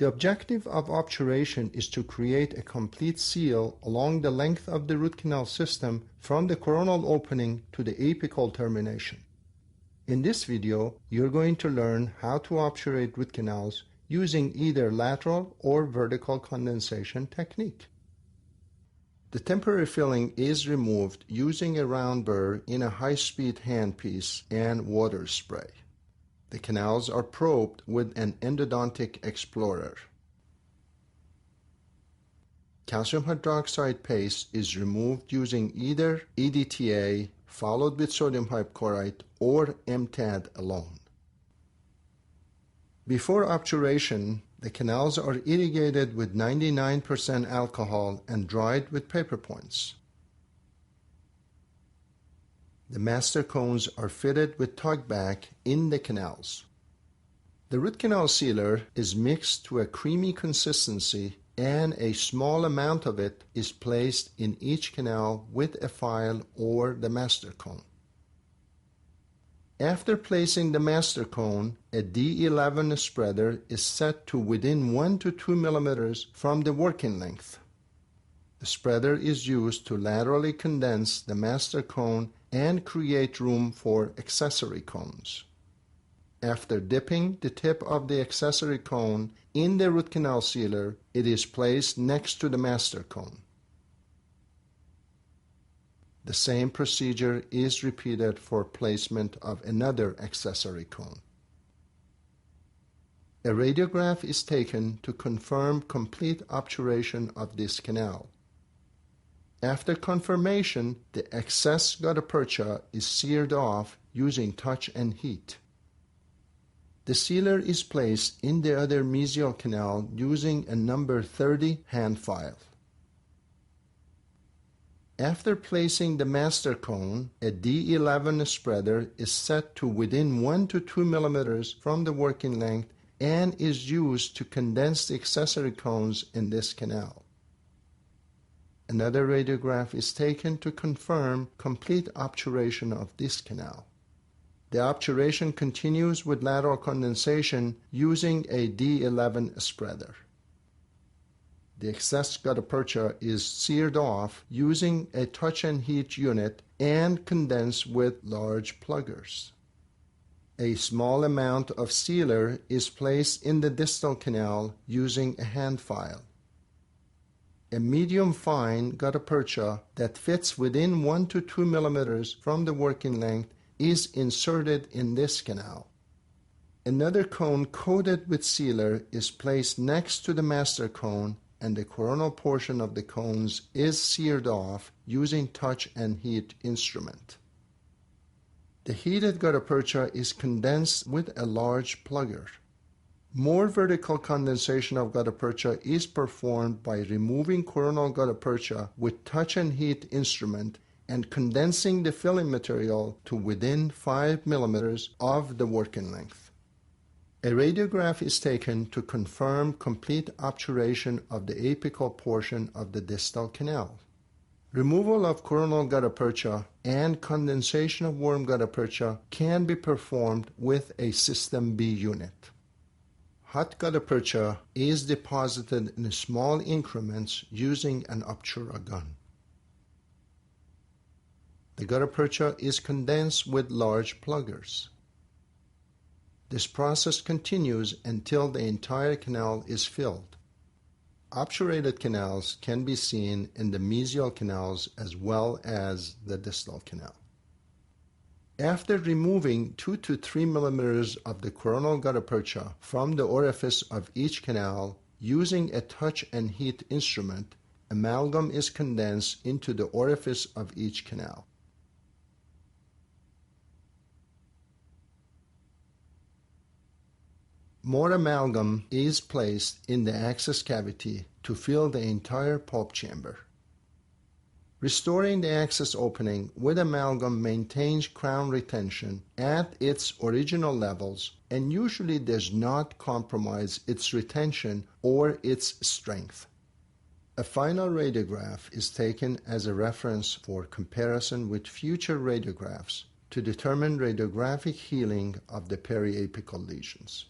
The objective of obturation is to create a complete seal along the length of the root canal system from the coronal opening to the apical termination. In this video, you're going to learn how to obturate root canals using either lateral or vertical condensation technique. The temporary filling is removed using a round burr in a high-speed handpiece and water spray. The canals are probed with an endodontic explorer. Calcium hydroxide paste is removed using either EDTA followed with sodium hypochlorite or MTAD alone. Before obturation, the canals are irrigated with 99% alcohol and dried with paper points. The master cones are fitted with tugback in the canals. The root canal sealer is mixed to a creamy consistency, and a small amount of it is placed in each canal with a file or the master cone. After placing the master cone, a D11 spreader is set to within 1 to 2 millimeters from the working length. The spreader is used to laterally condense the master cone and create room for accessory cones. After dipping the tip of the accessory cone in the root canal sealer, it is placed next to the master cone. The same procedure is repeated for placement of another accessory cone. A radiograph is taken to confirm complete obturation of this canal. After confirmation, the excess gutta percha is seared off using touch and heat. The sealer is placed in the other mesial canal using a number 30 hand file. After placing the master cone, a D11 spreader is set to within 1 to 2 millimeters from the working length and is used to condense the accessory cones in this canal. Another radiograph is taken to confirm complete obturation of this canal. The obturation continues with lateral condensation using a D11 spreader. The excess gutta percha is seared off using a touch and heat unit and condensed with large pluggers. A small amount of sealer is placed in the distal canal using a hand file. A medium fine gutta percha that fits within 1 to 2 millimeters from the working length is inserted in this canal. Another cone coated with sealer is placed next to the master cone, and the coronal portion of the cones is seared off using touch and heat instrument. The heated gutta percha is condensed with a large plugger. More vertical condensation of gutta percha is performed by removing coronal gutta percha with touch and heat instrument and condensing the filling material to within 5 millimeters of the working length. A radiograph is taken to confirm complete obturation of the apical portion of the distal canal. Removal of coronal gutta percha and condensation of warm gutta percha can be performed with a System B unit. Hot gutta percha is deposited in small increments using an Obtura gun. The gutta percha is condensed with large pluggers. This process continues until the entire canal is filled. Obturated canals can be seen in the mesial canals as well as the distal canal. After removing 2 to 3 millimeters of the coronal gutta percha from the orifice of each canal using a touch and heat instrument, amalgam is condensed into the orifice of each canal. More amalgam is placed in the access cavity to fill the entire pulp chamber. Restoring the access opening with amalgam maintains crown retention at its original levels and usually does not compromise its retention or its strength. A final radiograph is taken as a reference for comparison with future radiographs to determine radiographic healing of the periapical lesions.